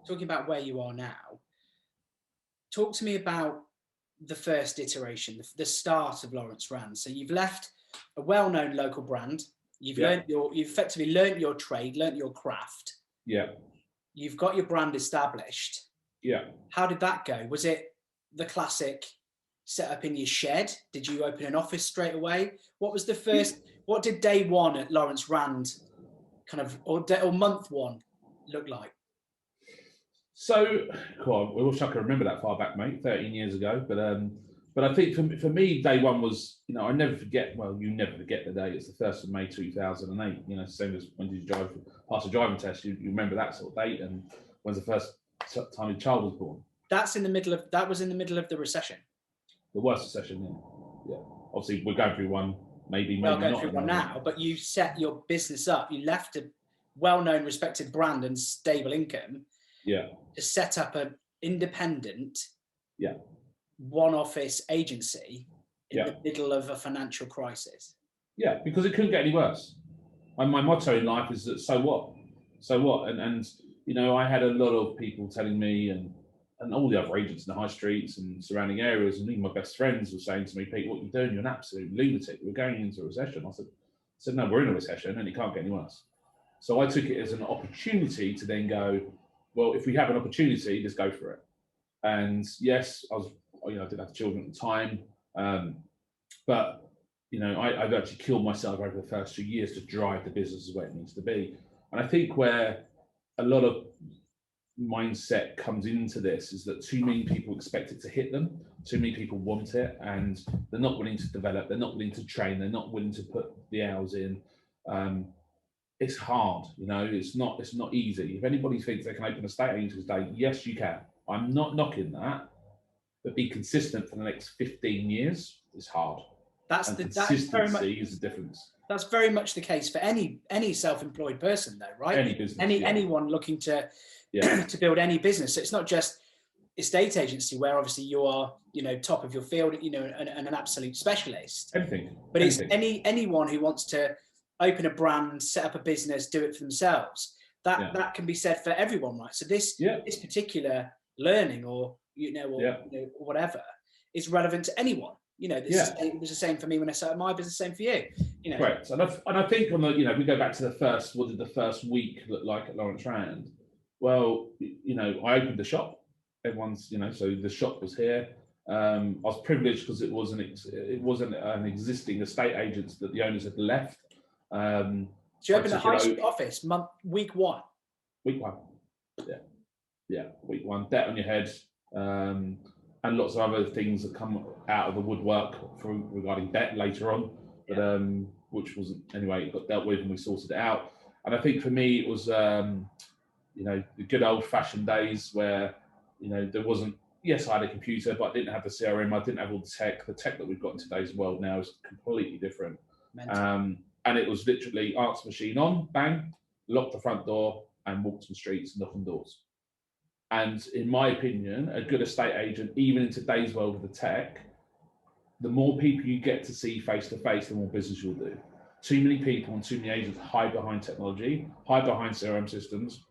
talking about where you are now, talk to me about the first iteration, the start of Lawrence Rand. So you've left a well-known local brand. You've you've effectively learnt your trade, learnt your craft. Yeah. You've got your brand established. Yeah. How did that go? Was it the classic set up in your shed? Did you open an office straight away? What was the first, what did day one at Lawrence Rand kind of, or month one look like? So, God, I wish I could remember that far back, mate, 13 years ago. But I think for me, day one was, I never forget, well, you never forget the day. It's the 1st of May 2008, same as when did you pass a driving test, you remember that sort of date, and when's the first time your child was born. That was in the middle of the recession. The worst recession, yeah. Obviously, we're going through one, maybe not. We're going through one now, but you set your business up. You left a well-known, respected brand and stable income. Yeah. To set up an independent, one-office agency in the middle of a financial crisis. Yeah, because it couldn't get any worse. My motto in life is that so what? So what? And I had a lot of people telling me and all the other agents in the high streets and surrounding areas, and even my best friends were saying to me, Pete, what are you doing? You're an absolute lunatic. We're going into a recession. I said, no, we're in a recession and it can't get any worse. So I took it as an opportunity to then go, well, if we have an opportunity, let's go for it. And yes, I didn't have children at the time, but I've actually killed myself over the first 2 years to drive the business where it needs to be. And I think where a lot of mindset comes into this is that too many people expect it to hit them. Too many people want it, and they're not willing to develop. They're not willing to train. They're not willing to put the hours in. It's hard, it's not easy. If anybody thinks they can open a estate agency today, yes, you can. I'm not knocking that, but be consistent for the next 15 years is hard. Consistency is the difference. That's very much the case for any self-employed person, though, right? Any business, anyone looking to to build any business. So it's not just estate agency where obviously you are, top of your field, and an absolute specialist. Anything. But it's anyone who wants to open a brand, set up a business, do it for themselves. That can be said for everyone, right? So this particular learning or whatever is relevant to anyone. It was the same for me when I started my business, same for you. Correct. And I think on the, we go back to the first, what did the first week look like at Lawrence Rand? Well, I opened the shop. Everyone's, so the shop was here. I was privileged because it wasn't an existing estate agent that the owners had left. So you opened a high street office week one? Week one, yeah, week one. Debt on your head, and lots of other things that come out of the woodwork regarding debt later on, but which wasn't, anyway, it got dealt with and we sorted it out. And I think for me it was, the good old-fashioned days where, there wasn't, yes, I had a computer, but I didn't have the CRM, I didn't have all the tech. The tech that we've got in today's world now is completely different. And it was literally answer machine on, bang, lock the front door and walk some streets and knock on doors. And in my opinion, a good estate agent, even in today's world of the tech, the more people you get to see face to face, the more business you'll do. Too many people and too many agents hide behind technology, hide behind CRM systems,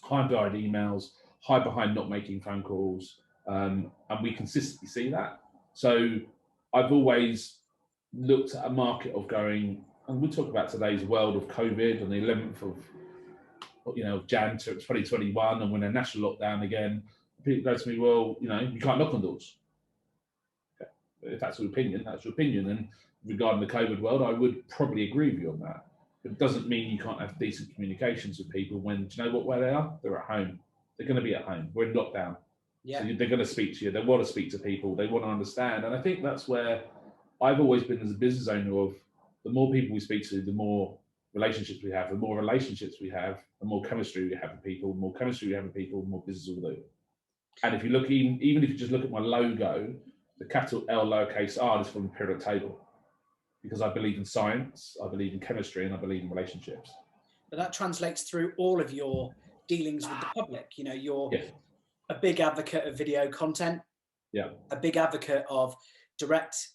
hide behind emails, hide behind not making phone calls. And we consistently see that. So I've always looked at a market of going, and we'll talk about today's world of COVID on the 11th of Jan to 2021, and when a national lockdown again, people go to me, well, you can't knock on doors. Okay. If that's your opinion, that's your opinion. And regarding the COVID world, I would probably agree with you on that. But it doesn't mean you can't have decent communications with people when, do you know where they are? They're at home. They're going to be at home. We're in lockdown. Yeah. So they're going to speak to you. They want to speak to people. They want to understand. And I think that's where I've always been as a business owner of, the more people we speak to, the more relationships we have, the more relationships we have, the more chemistry we have with people, the more chemistry we have with people, the more business we'll do. And if you look, even if you just look at my logo, the capital L lowercase r is from the periodic table, because I believe in science, I believe in chemistry, and I believe in relationships. But that translates through all of your dealings with the public. You're a big advocate of video content, a big advocate of direct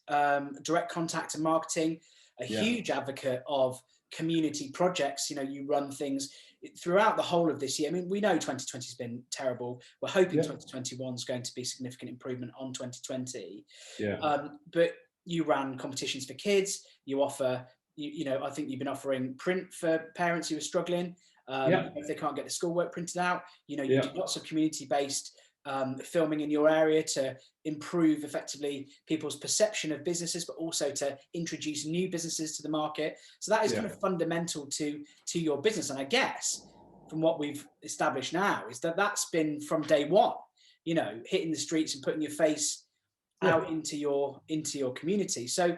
contact and marketing, a huge advocate of community projects. You know, you run things throughout the whole of this year. I mean, we know 2020 has been terrible. We're hoping 2021 is going to be significant improvement on 2020. But you ran competitions for kids. You offer, you know, I think you've been offering print for parents who are struggling. If they can't get the schoolwork printed out, you know, you do lots of community-based filming in your area to improve effectively people's perception of businesses, but also to introduce new businesses to the market. So that is kind of fundamental to your business. And I guess from what we've established now is that that's been from day one, you know, hitting the streets and putting your face out into your community. So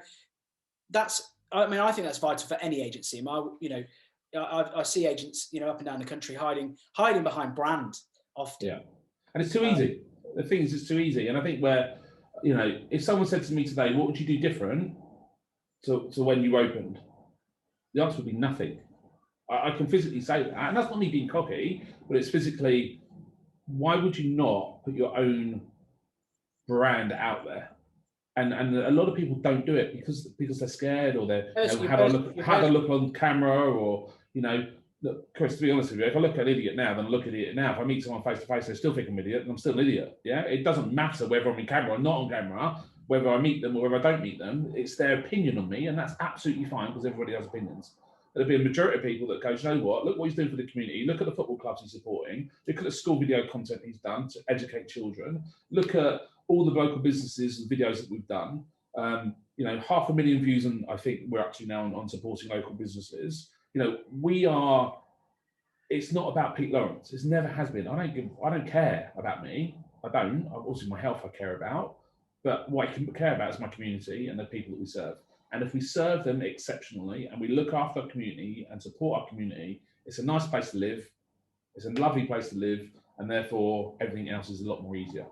that's, I mean, I think that's vital for any agency. You know, I see agents, you know, up and down the country hiding behind brand often. And it's too easy. The thing is, it's too easy. And I think where, you know, if someone said to me today, what would you do different to when you opened? The answer would be nothing. I can physically say that. And that's not me being cocky, but it's physically, why would you not put your own brand out there? And a lot of people don't do it because they're scared, or they're how they look on camera, or, you know. Look, Chris, to be honest with you, if I look at an idiot now, then I look at it now. If I meet someone face to face, they still think I'm an idiot, and I'm still an idiot. Yeah, it doesn't matter whether I'm in camera or not on camera, whether I meet them or whether I don't meet them. It's their opinion on me, and that's absolutely fine because everybody has opinions. There'll be a majority of people that go, you know what? Look what he's doing for the community. Look at the football clubs he's supporting. Look at the school video content he's done to educate children. Look at all the local businesses and videos that we've done. You know, 500,000 views, and I think we're actually now on supporting local businesses. You know, we are. It's not about Pete Lawrence. It never has been. I don't care about me. I don't. Also, my health I care about. But what I care about is my community and the people that we serve. And if we serve them exceptionally and we look after our community and support our community, it's a nice place to live. It's a lovely place to live, and therefore everything else is a lot more easier.